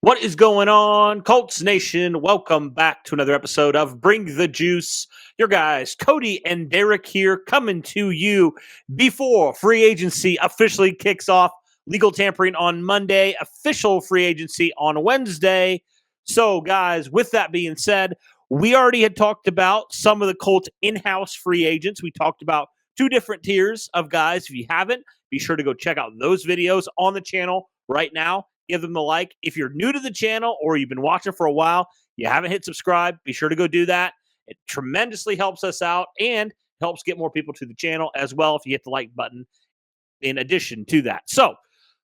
What is going on, Colts Nation? Welcome back to another episode of Bring the Juice. Your guys, Cody and Derek here, coming to you before free agency officially kicks off. Legal tampering on Monday, official free agency on Wednesday. So, guys, with that being said, we already had talked about some of the Colts in-house free agents. We talked about two different tiers of guys. If you haven't, be sure to go check out those videos on the channel right now. Give them a like. If you're new to the channel or you've been watching for a while, you haven't hit subscribe, be sure to go do that. It tremendously helps us out and helps get more people to the channel as well if you hit the like button in addition to that. So,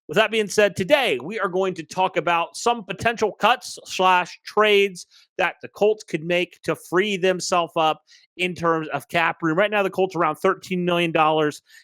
with that being said, today we are going to talk about some potential cuts / trades that the Colts could make to free themselves up in terms of cap room. Right now, the Colts are around $13 million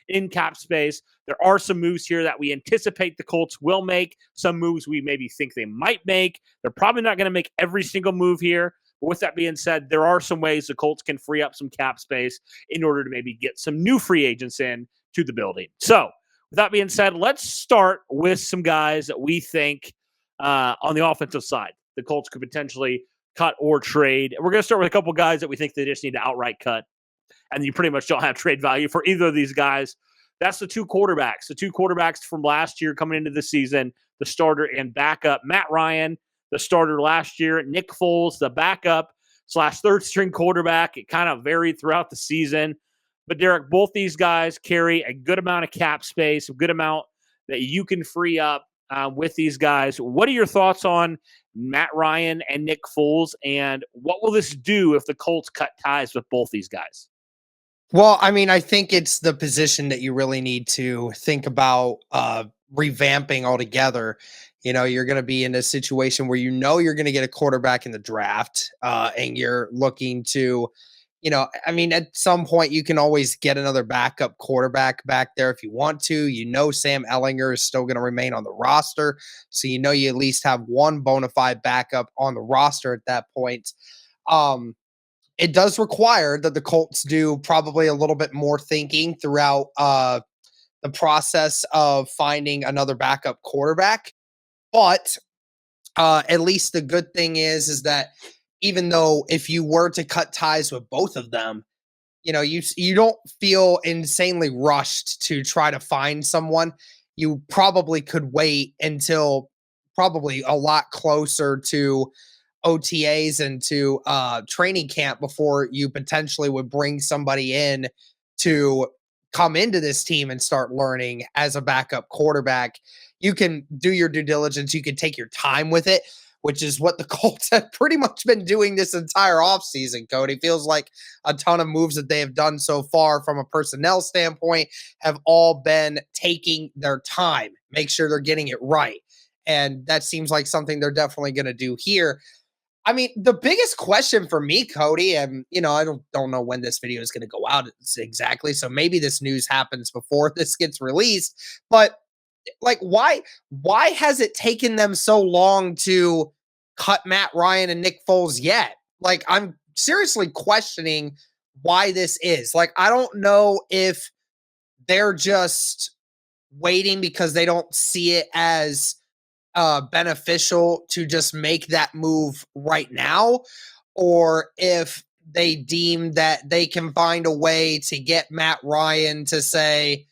in cap space. There are some moves here that we anticipate the Colts will make, some moves we maybe think they might make. They're probably not going to make every single move here. But with that being said, there are some ways the Colts can free up some cap space in order to maybe get some new free agents in to the building. So, with that being said, let's start with some guys that we think on the offensive side the Colts could potentially cut or trade. We're going to start with a couple guys that we think they just need to outright cut, and you pretty much don't have trade value for either of these guys. That's the two quarterbacks from last year coming into the season, the starter and backup. Matt Ryan, the starter last year. Nick Foles, the backup / third-string quarterback. It kind of varied throughout the season. But, Derek, both these guys carry a good amount of cap space, a good amount that you can free up with these guys. What are your thoughts on Matt Ryan and Nick Foles, and what will this do if the Colts cut ties with both these guys? Well, I mean, I think it's the position that you really need to think about revamping altogether. You know, you're going to be in a situation where you're going to get a quarterback in the draft, and you're looking to, I mean, at some point you can always get another backup quarterback back there if you want to. Sam Ellinger is still going to remain on the roster, so you at least have one bona fide backup on the roster at that point. It does require that the Colts do probably a little bit more thinking throughout the process of finding another backup quarterback. But at least the good thing is that even though if you were to cut ties with both of them, you don't feel insanely rushed to try to find someone. You probably could wait until probably a lot closer to OTAs and to training camp before you potentially would bring somebody in to come into this team and start learning as a backup quarterback. You can do your due diligence. You can take your time with it, which is what the Colts have pretty much been doing this entire offseason, Cody. Feels like a ton of moves that they have done so far from a personnel standpoint have all been taking their time, make sure they're getting it right. And that seems like something they're definitely going to do here. I mean, the biggest question for me, Cody, and I don't know when this video is going to go out exactly, so maybe this news happens before this gets released. But like, why has it taken them so long to cut Matt Ryan and Nick Foles yet? Like, I'm seriously questioning why this is. Like, I don't know if they're just waiting because they don't see it as beneficial to just make that move right now, or if they deem that they can find a way to get Matt Ryan to say,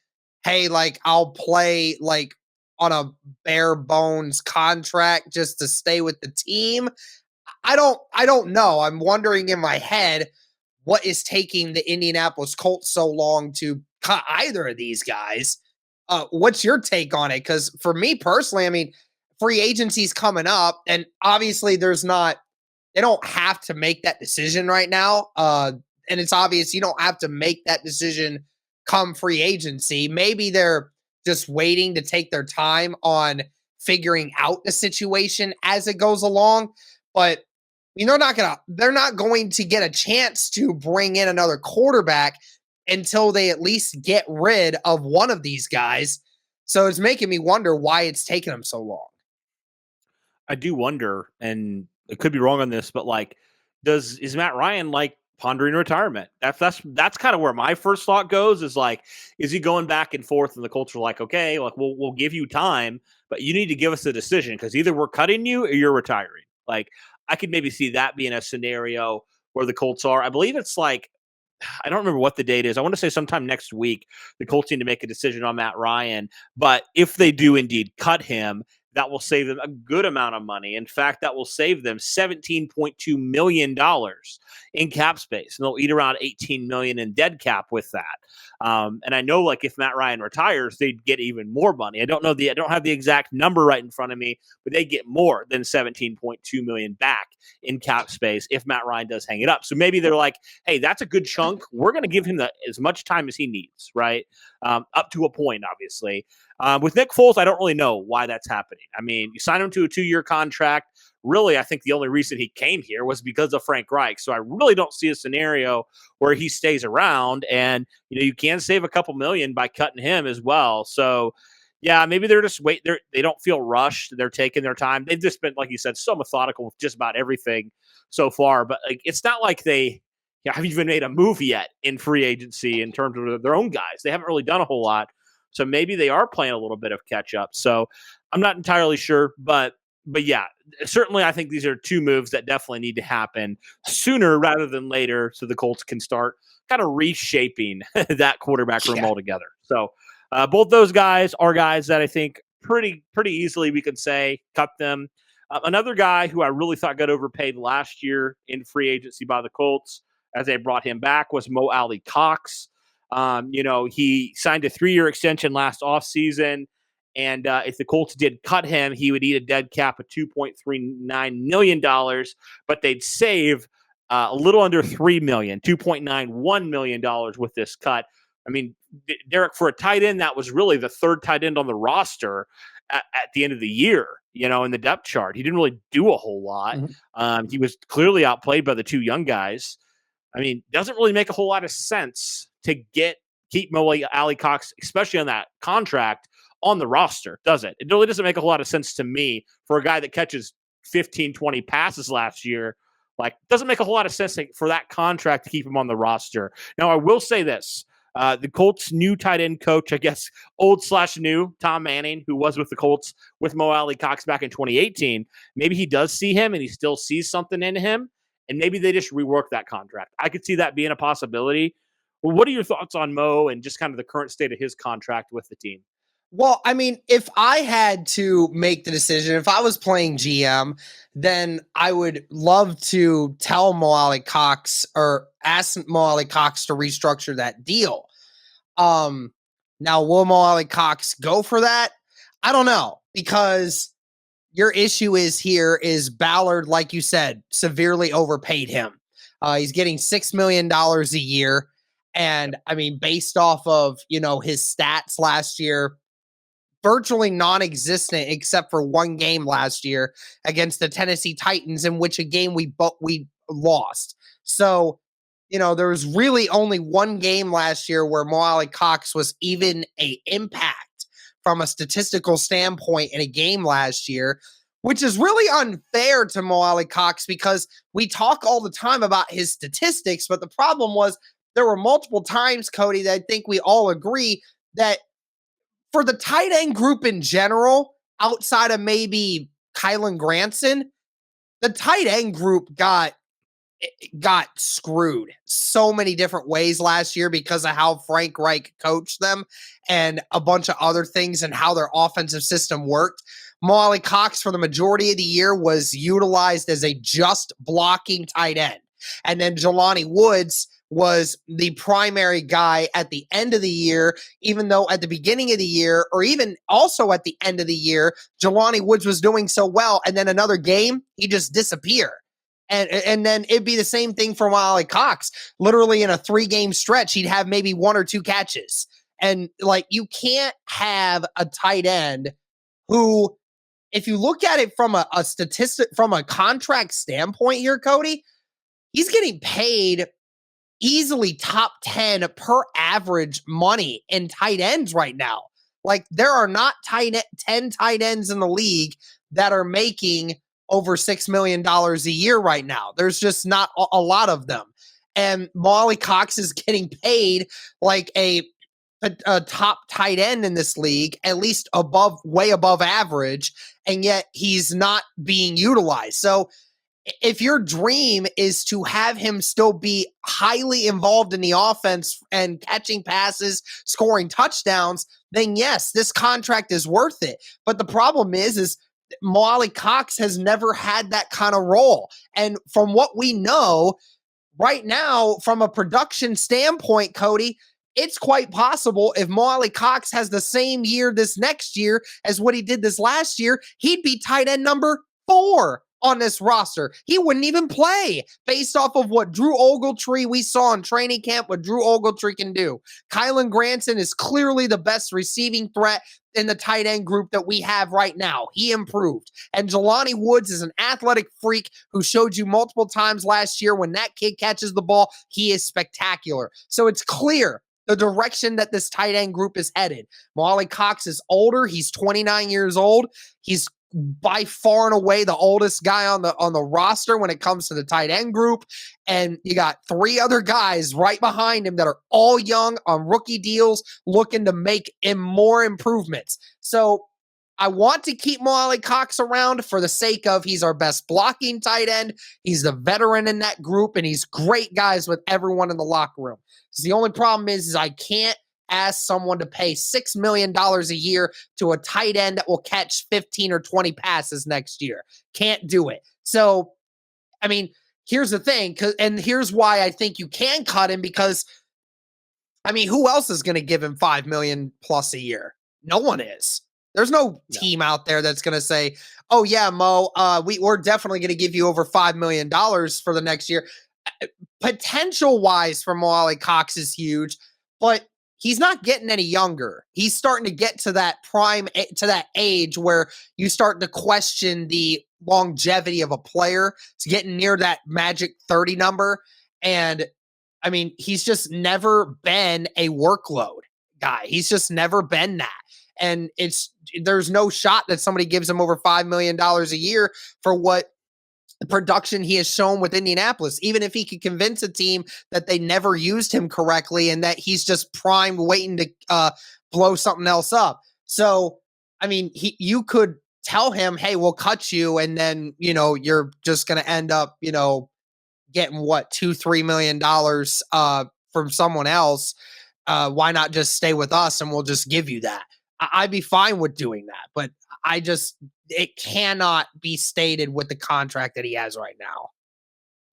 hey, like, I'll play like on a bare bones contract just to stay with the team. I don't know. I'm wondering in my head what is taking the Indianapolis Colts so long to cut either of these guys. What's your take on it? Because for me personally, I mean, free agency's coming up, and obviously they don't have to make that decision right now. And it's obvious you don't have to make that decision come free agency. Maybe they're just waiting to take their time on figuring out the situation as it goes along. But they're not going to get a chance to bring in another quarterback until they at least get rid of one of these guys. So it's making me wonder why it's taking them so long. I do wonder, and I could be wrong on this, but like, is Matt Ryan like pondering retirement. That's kind of where my first thought goes, is like, is he going back and forth? And the Colts are like, okay, like we'll give you time, but you need to give us a decision, because either we're cutting you or you're retiring. Like, I could maybe see that being a scenario where the Colts are. I believe it's like, I don't remember what the date is. I want to say sometime next week, the Colts need to make a decision on Matt Ryan. But if they do indeed cut him, that will save them a good amount of money. In fact, that will save them $17.2 million in cap space. And they'll eat around $18 million in dead cap with that. And I know, like, if Matt Ryan retires, they'd get even more money. I don't have the exact number right in front of me, but they get more than $17.2 million back in cap space if Matt Ryan does hang it up. So maybe they're like, hey, that's a good chunk. We're going to give him as much time as he needs, right? Up to a point, obviously. With Nick Foles, I don't really know why that's happening. I mean, you sign him to a 2-year contract. Really, I think the only reason he came here was because of Frank Reich. So I really don't see a scenario where he stays around. And, you can save a couple million by cutting him as well. So, yeah, maybe they're just they don't feel rushed. They're taking their time. They've just been, like you said, so methodical with just about everything so far. But it's not like they haven't even made a move yet in free agency in terms of their own guys. They haven't really done a whole lot. So maybe they are playing a little bit of catch up. So I'm not entirely sure, but yeah, certainly I think these are two moves that definitely need to happen sooner rather than later, so the Colts can start kind of reshaping that quarterback room altogether. So both those guys are guys that I think pretty easily we could say cut them. Another guy who I really thought got overpaid last year in free agency by the Colts as they brought him back was MoalaCox. He signed a 3-year extension last offseason. And if the Colts did cut him, he would eat a dead cap of $2.39 million, but they'd save a little under $3 million, $2.91 million with this cut. I mean, Derek, for a tight end, that was really the third tight end on the roster at the end of the year, in the depth chart. He didn't really do a whole lot. Mm-hmm. He was clearly outplayed by the two young guys. I mean, doesn't really make a whole lot of sense to keep MoalaCox, especially on that contract, on the roster, does it? It really doesn't make a whole lot of sense to me for a guy that catches 15, 20 passes last year. Like, doesn't make a whole lot of sense for that contract to keep him on the roster. Now, I will say this. The Colts' new tight end coach, I guess, old/new, Tom Manning, who was with the Colts with MoalaCox back in 2018, maybe he does see him and he still sees something in him, and maybe they just rework that contract. I could see that being a possibility. Well, what are your thoughts on Mo and just kind of the current state of his contract with the team? Well, I mean, if I had to make the decision, if I was playing GM, then I would love to tell MoalaCox or ask MoalaCox to restructure that deal. Now, will MoalaCox go for that? I don't know, because your issue is Ballard, like you said, severely overpaid him. He's getting $6 million a year. And I mean, based off of, his stats last year, virtually non-existent except for one game last year against the Tennessee Titans, in which a game we lost. So, there was really only one game last year where MoalaCox was even an impact from a statistical standpoint in a game last year, which is really unfair to MoalaCox because we talk all the time about his statistics, but the problem was there were multiple times, Cody, that I think we all agree that for the tight end group in general, outside of maybe Kylan Granson, the tight end group got screwed so many different ways last year because of how Frank Reich coached them and a bunch of other things and how their offensive system worked. MoalaCox, for the majority of the year, was utilized as a just blocking tight end. And then Jelani Woods was the primary guy at the end of the year, even though at the beginning of the year, or even also at the end of the year, Jelani Woods was doing so well. And then another game, he just disappeared. And then it'd be the same thing for MoalaCox. Literally in a 3-game stretch, he'd have maybe 1 or 2 catches. And you can't have a tight end who, if you look at it from a statistic, from a contract standpoint here, Cody, he's getting paid easily top 10 per average money in tight ends right now. There are not 10 tight ends in the league that are making over $6 million a year right now. There's just not a lot of them. and MoalaCox is getting paid like a top tight end in this league, at least way above average, and yet he's not being utilized. So if your dream is to have him still be highly involved in the offense and catching passes, scoring touchdowns, then yes, this contract is worth it. But the problem is MoalaCox has never had that kind of role. And from what we know right now, from a production standpoint, Cody, it's quite possible if MoalaCox has the same year this next year as what he did this last year, he'd be tight end number 4 on this roster. He wouldn't even play based off of what Drew Ogletree we saw in training camp, what Drew Ogletree can do. Kylan Granson is clearly the best receiving threat in the tight end group that we have right now. He improved. And Jelani Woods is an athletic freak who showed you multiple times last year when that kid catches the ball, he is spectacular. So it's clear the direction that this tight end group is headed. MoalaCox is older. He's 29 years old. He's by far and away the oldest guy on the roster when it comes to the tight end group. And you got 3 other guys right behind him that are all young on rookie deals looking to make more improvements. So I want to keep MoalaCox around for the sake of he's our best blocking tight end. He's the veteran in that group, and he's great guys with everyone in the locker room. So the only problem is I can't ask someone to pay $6 million a year to a tight end that will catch 15 or 20 passes next year. Can't do it. So, I mean, here's the thing, and here's why I think you can cut him, because, I mean, who else is going to give him $5 million plus a year? No one is. There's no team out there that's going to say, oh, yeah, Mo, we're definitely going to give you over $5 million for the next year. Potential-wise for MoalaCox is huge, but he's not getting any younger. He's starting to get to that to that age where you start to question the longevity of a player. It's getting near that magic 30 number. And I mean, he's just never been a workload guy. He's just never been that. And there's no shot that somebody gives him over $5 million a year for what the production he has shown with Indianapolis, even if he could convince a team that they never used him correctly and that he's just primed waiting to blow something else up. So, I mean, you could tell him, hey, we'll cut you. And then, you're just going to end up, getting what, $2-3 million from someone else. Why not just stay with us and we'll just give you that? I'd be fine with doing that, but it cannot be stated with the contract that he has right now.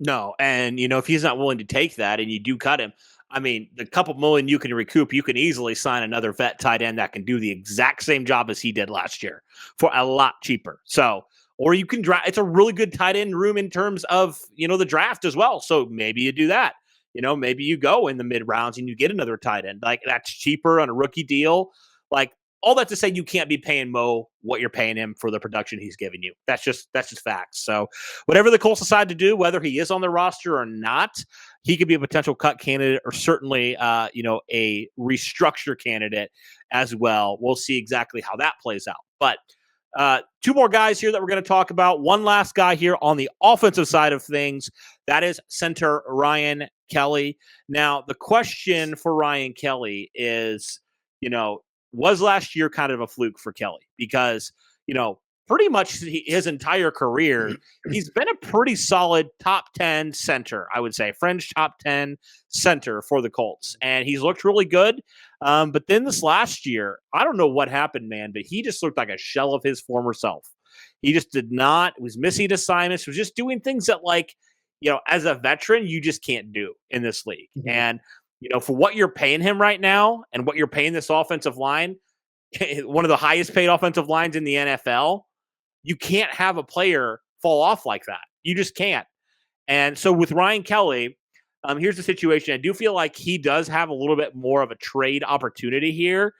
No, and if he's not willing to take that and you do cut him, I mean, the couple million you can recoup, you can easily sign another vet tight end that can do the exact same job as he did last year for a lot cheaper. So, or you can draft. It's a really good tight end room in terms of, the draft as well. So maybe you do that. Maybe you go in the mid rounds and you get another tight end. Like, that's cheaper on a rookie deal. Like, all that to say, you can't be paying Mo what you're paying him for the production he's giving you. That's just facts. So whatever the Colts decide to do, whether he is on the roster or not, he could be a potential cut candidate, or certainly, a restructure candidate as well. We'll see exactly how that plays out. But 2 more guys here that we're going to talk about. One last guy here on the offensive side of things. That is center Ryan Kelly. Now, the question for Ryan Kelly is, was last year kind of a fluke for Kelly? Because, pretty much his entire career, he's been a pretty solid top 10 center, I would say, fringe top 10 center for the Colts. And he's looked really good. But then this last year, I don't know what happened, man, but he just looked like a shell of his former self. He just was missing assignments, was just doing things that, like, as a veteran, you just can't do in this league. Mm-hmm. And, for what you're paying him right now and what you're paying this offensive line, one of the highest paid offensive lines in the NFL, you can't have a player fall off like that. You just can't. And so with Ryan Kelly, here's the situation. I do feel like he does have a little bit more of a trade opportunity here.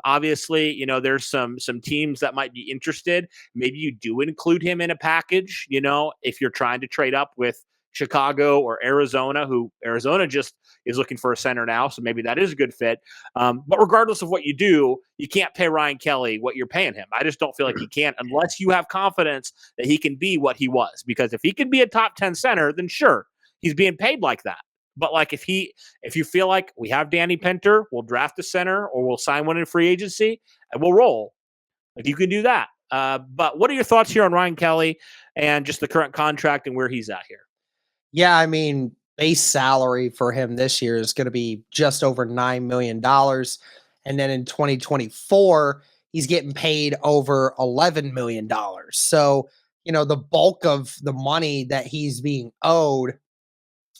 Obviously, there's some teams that might be interested. Maybe you do include him in a package, if you're trying to trade up with Chicago or Arizona, who Arizona just is looking for a center now. So maybe that is a good fit. But regardless of what you do, you can't pay Ryan Kelly what you're paying him. I just don't feel like you can, unless you have confidence that he can be what he was. Because if he can be a top 10 center, then sure, he's being paid like that. But like if you feel like we have Danny Pinter, we'll draft a center or we'll sign one in free agency and we'll roll. Like you can do that. But what are your thoughts here on Ryan Kelly and just the current contract and where he's at here? Yeah, I mean, base salary for him this year is going to be just over $9 million. And then in 2024, he's getting paid over $11 million. So, the bulk of the money that he's being owed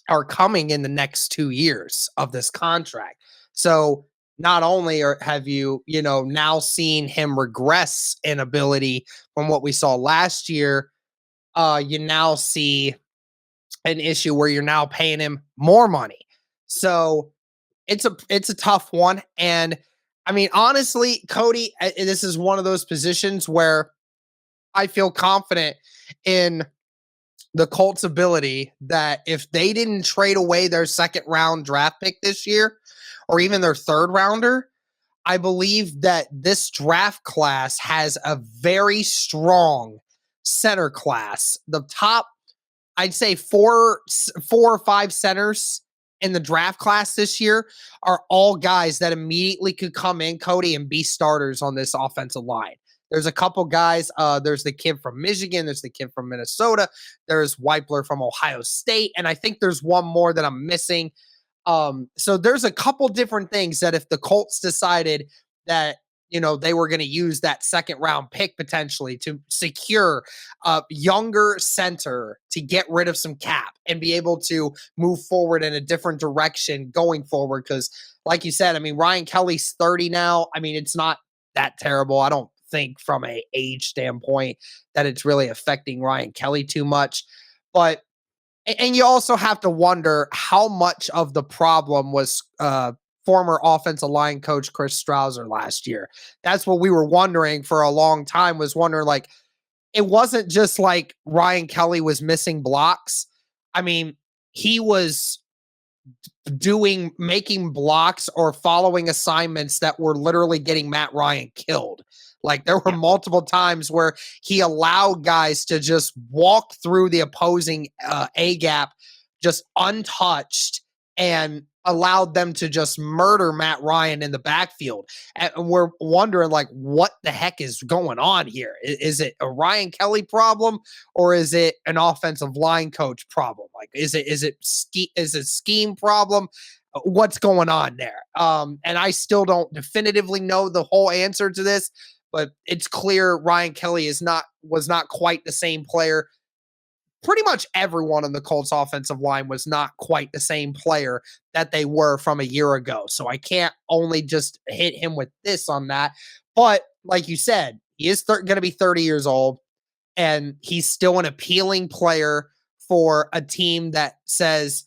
are coming in the next 2 years of this contract. So, not only have you, now seen him regress in ability from what we saw last year, you now see an issue where you're now paying him more money. So it's a tough one. And I mean, honestly, Cody, this is one of those positions where I feel confident in the Colts' ability that if they didn't trade away their second round draft pick this year, or even their third rounder, I believe that this draft class has a very strong center class. The top, I'd say four or five centers in the draft class this year are all guys that immediately could come in, Cody, and be starters on this offensive line. There's a couple guys. There's the kid from Michigan. There's the kid from Minnesota. There's Weipler from Ohio State. And I think there's one more that I'm missing. So there's a couple different things that if the Colts decided that, they were going to use that second round pick potentially to secure a younger center to get rid of some cap and be able to move forward in a different direction going forward. Because like you said, I mean, Ryan Kelly's 30 now. I mean, it's not that terrible. I don't think from a age standpoint that it's really affecting Ryan Kelly too much. But and you also have to wonder how much of the problem was former offensive line coach Chris Strouser last year. That's what we were wondering for a long time, was wondering, like, it wasn't just like Ryan Kelly was missing blocks. I mean, he was making blocks or following assignments that were literally getting Matt Ryan killed. Like there were multiple times where he allowed guys to just walk through the opposing A gap just untouched and allowed them to just murder Matt Ryan in the backfield. And we're wondering, like, what the heck is going on here? Is it a Ryan Kelly problem or is it an offensive line coach problem? Like, is it scheme problem? What's going on there? And I still don't definitively know the whole answer to this, but it's clear Ryan Kelly was not quite the same player. Pretty much everyone on the Colts offensive line was not quite the same player that they were from a year ago. So I can't only just hit him with this on that. But like you said, he is going to be 30 years old, and he's still an appealing player for a team that says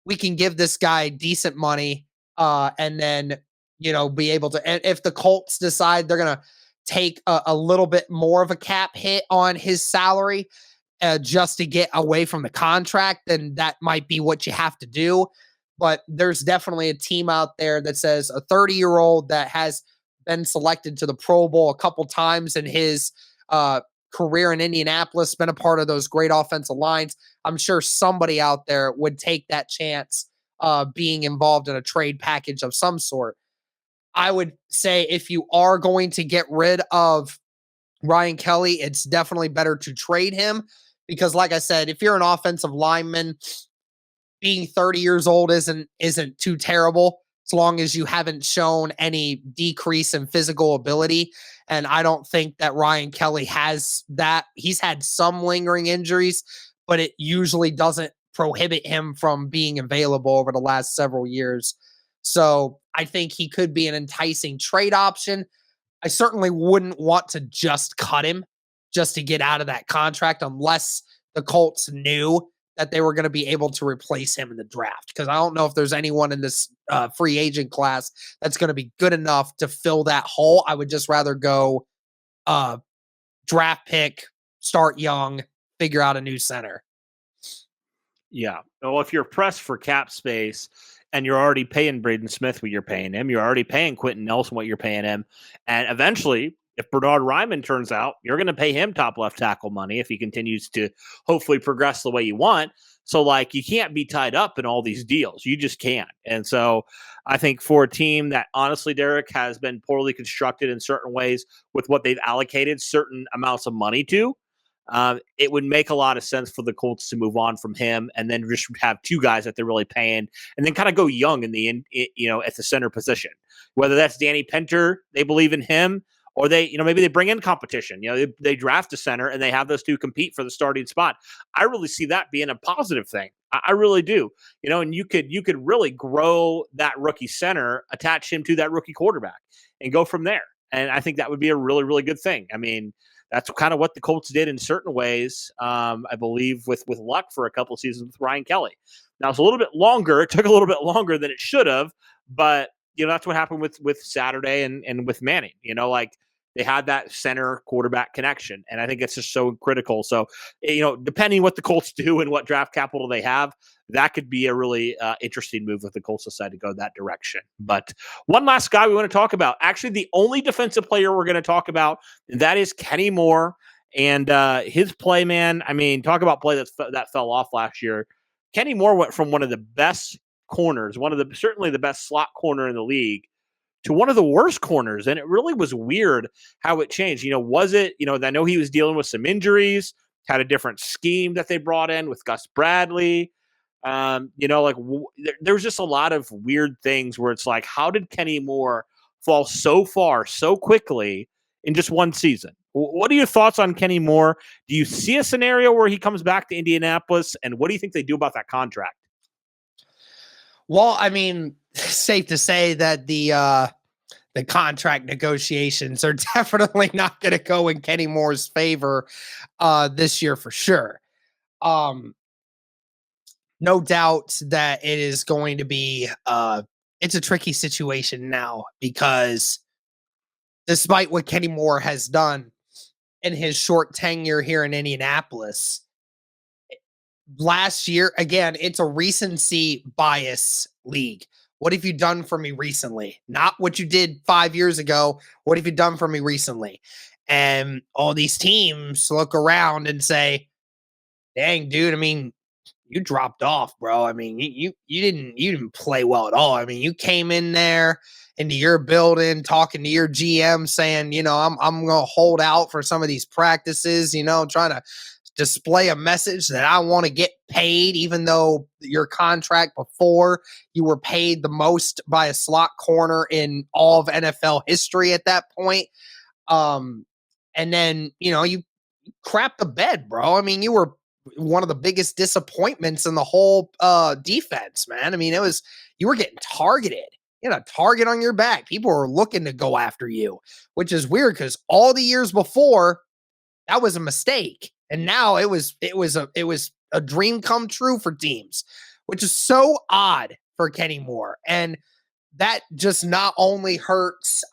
we can give this guy decent money and then, be able to. And if the Colts decide they're going to take a little bit more of a cap hit on his salary, just to get away from the contract, then that might be what you have to do. But there's definitely a team out there that says a 30-year-old that has been selected to the Pro Bowl a couple times in his career in Indianapolis, been a part of those great offensive lines. I'm sure somebody out there would take that chance being involved in a trade package of some sort. I would say if you are going to get rid of Ryan Kelly, it's definitely better to trade him. Because like I said, if you're an offensive lineman, being 30 years old isn't too terrible as long as you haven't shown any decrease in physical ability. And I don't think that Ryan Kelly has that. He's had some lingering injuries, but it usually doesn't prohibit him from being available over the last several years. So I think he could be an enticing trade option. I certainly wouldn't want to just cut him just to get out of that contract unless the Colts knew that they were going to be able to replace him in the draft. Because I don't know if there's anyone in this free agent class that's going to be good enough to fill that hole. I would just rather go draft pick, start young, figure out a new center. Yeah. Well, if you're pressed for cap space and you're already paying Braden Smith what you're paying him, you're already paying Quentin Nelson what you're paying him, and eventually, if Bernard Ryman turns out, you're going to pay him top left tackle money if he continues to hopefully progress the way you want. So, like, you can't be tied up in all these deals. You just can't. And so I think for a team that honestly, Derek, has been poorly constructed in certain ways with what they've allocated certain amounts of money to, it would make a lot of sense for the Colts to move on from him and then just have two guys that they're really paying and then kind of go young at the center position. Whether that's Danny Pinter, they believe in him, or they, maybe they bring in competition. They draft a center and they have those two compete for the starting spot. I really see that being a positive thing. I really do. And you could really grow that rookie center, attach him to that rookie quarterback, and go from there. And I think that would be a really, really good thing. I mean, that's kind of what the Colts did in certain ways, I believe, with luck for a couple of seasons with Ryan Kelly. Now, it's a little bit longer. It took a little bit longer than it should have, but that's what happened with Saturday and with Manning. Like, they had that center quarterback connection, and I think it's just so critical. So, depending what the Colts do and what draft capital they have, that could be a really interesting move if the Colts decide to go that direction. But one last guy we want to talk about, actually the only defensive player we're going to talk about, and that is Kenny Moore and his play, man. I mean, talk about play that fell off last year. Kenny Moore went from one of the best corners, certainly the best slot corner in the league, to one of the worst corners. And it really was weird how it changed. Was it, I know he was dealing with some injuries, had a different scheme that they brought in with Gus Bradley. There's just a lot of weird things where it's like, how did Kenny Moore fall so far so quickly in just one season? What are your thoughts on Kenny Moore? Do you see a scenario where he comes back to Indianapolis? And what do you think they do about that contract? Well, I mean, safe to say that the contract negotiations are definitely not going to go in Kenny Moore's favor this year for sure. No doubt that it is going to be it's a tricky situation now, because despite what Kenny Moore has done in his short tenure here in Indianapolis, last year, again, it's a recency bias league. What have you done for me recently? Not what you did 5 years ago. What have you done for me recently? And all these teams look around and say, dang, dude, I mean, you dropped off, bro. I mean, you didn't play well at all. I mean, you came in there into your building talking to your GM saying, I'm going to hold out for some of these practices, trying to display a message that I want to get paid, even though your contract before, you were paid the most by a slot corner in all of NFL history at that point. And then, you crap the bed, bro. I mean, you were one of the biggest disappointments in the whole defense, man. I mean, you were getting targeted. You had a target on your back. People were looking to go after you, which is weird because all the years before, that was a mistake. And now it was a dream come true for teams, which is so odd for Kenny Moore. And that just not only hurts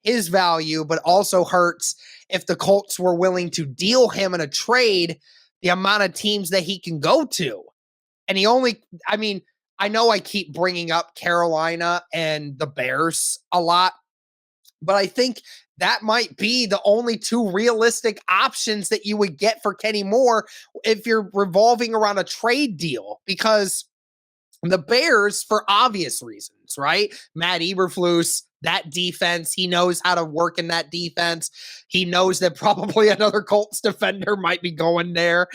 his value, but also hurts if the Colts were willing to deal him in a trade, the amount of teams that he can go to. And I know I keep bringing up Carolina and the Bears a lot, but I think that might be the only two realistic options that you would get for Kenny Moore if you're revolving around a trade deal, because the Bears, for obvious reasons, right? Matt Eberflus, that defense, he knows how to work in that defense. He knows that probably another Colts defender might be going there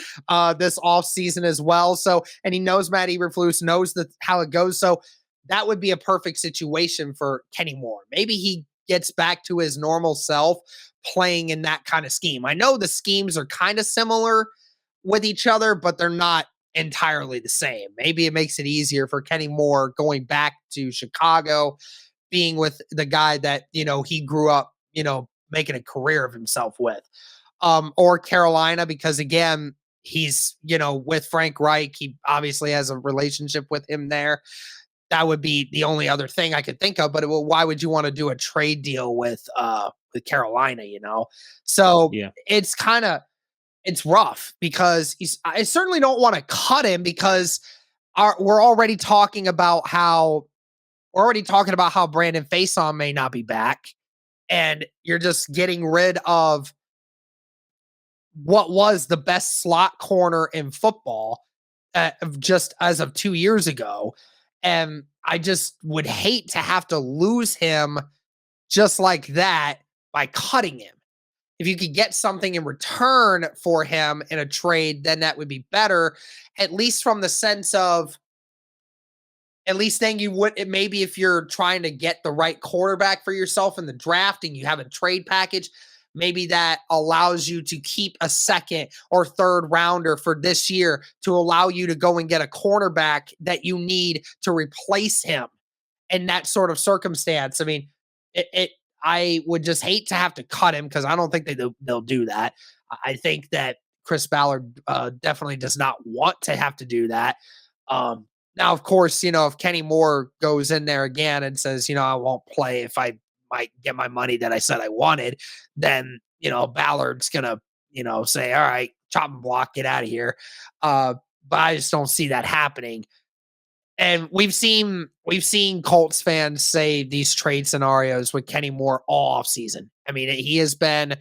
this offseason as well. So, and he knows Matt Eberflus, knows how it goes. So that would be a perfect situation for Kenny Moore. Maybe he gets back to his normal self playing in that kind of scheme. I know the schemes are kind of similar with each other, but they're not entirely the same. Maybe it makes it easier for Kenny Moore going back to Chicago, being with the guy that, he grew up, making a career of himself with, or Carolina, because again, he's, with Frank Reich. He obviously has a relationship with him there. That would be the only other thing I could think of, but why would you want to do a trade deal with Carolina, So yeah. It's rough because I certainly don't want to cut him, because we're already talking about how Brandon Faison may not be back, and you're just getting rid of what was the best slot corner in football just as of 2 years ago. And I just would hate to have to lose him just like that by cutting him. If you could get something in return for him in a trade, then that would be better, at least from the sense of, at least then you would, maybe if you're trying to get the right quarterback for yourself in the draft and you have a trade package, maybe that allows you to keep a second or third rounder for this year to allow you to go and get a cornerback that you need to replace him in that sort of circumstance. I mean, I would just hate to have to cut him because I don't think they'll do that. I think that Chris Ballard definitely does not want to have to do that. Now, of course, if Kenny Moore goes in there again and says, I won't play if I might get my money that I said I wanted, then, Ballard's going to, say, all right, chop and block, get out of here. But I just don't see that happening. And we've seen Colts fans say these trade scenarios with Kenny Moore all offseason. I mean, he has been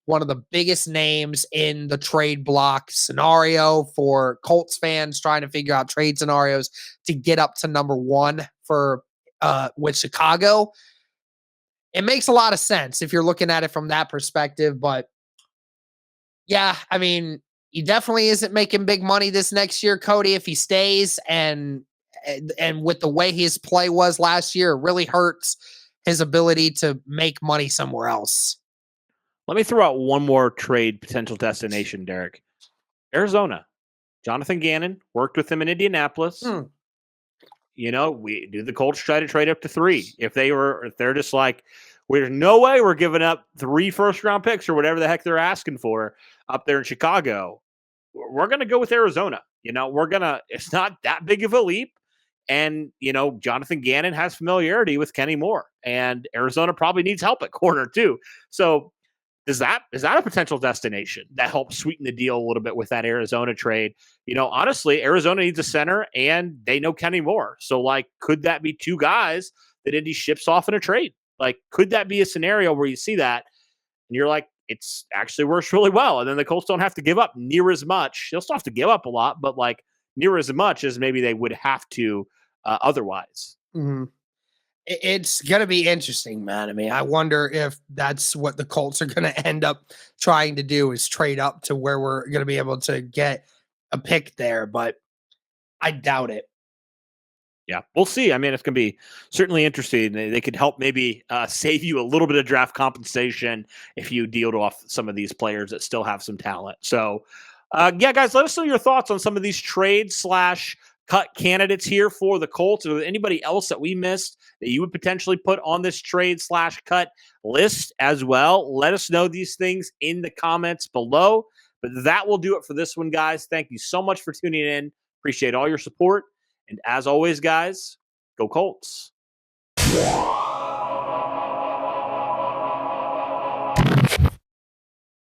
one of the biggest names in the trade block scenario for Colts fans trying to figure out trade scenarios to get up to number one for with Chicago. It makes a lot of sense if you're looking at it from that perspective. But yeah, I mean, he definitely isn't making big money this next year, Cody, if he stays. And with the way his play was last year, it really hurts his ability to make money somewhere else. Let me throw out one more trade potential destination, Derek. Arizona. Jonathan Gannon worked with him in Indianapolis. The Colts try to trade up to 3. If they're just like, there's no way we're giving up 3 first-round picks or whatever the heck they're asking for up there in Chicago, we're going to go with Arizona. It's not that big of a leap. And, Jonathan Gannon has familiarity with Kenny Moore, and Arizona probably needs help at corner too. So is that a potential destination that helps sweeten the deal a little bit with that Arizona trade? Honestly, Arizona needs a center and they know Kenny Moore. So could that be 2 guys that Indy ships off in a trade? Could that be a scenario where you see that and you're like, it's actually works really well. And then the Colts don't have to give up near as much. They'll still have to give up a lot, but near as much as maybe they would have to otherwise. Mm-hmm. It's going to be interesting, man. I mean, I wonder if that's what the Colts are going to end up trying to do, is trade up to where we're going to be able to get a pick there, but I doubt it. Yeah, we'll see. I mean, it's going to be certainly interesting. They could help maybe save you a little bit of draft compensation if you deal off some of these players that still have some talent. So, yeah, guys, let us know your thoughts on some of these trade/cut candidates here for the Colts. Or anybody else that we missed that you would potentially put on this trade/cut list as well. Let us know these things in the comments below. But that will do it for this one, guys. Thank you so much for tuning in. Appreciate all your support. And as always, guys, go Colts.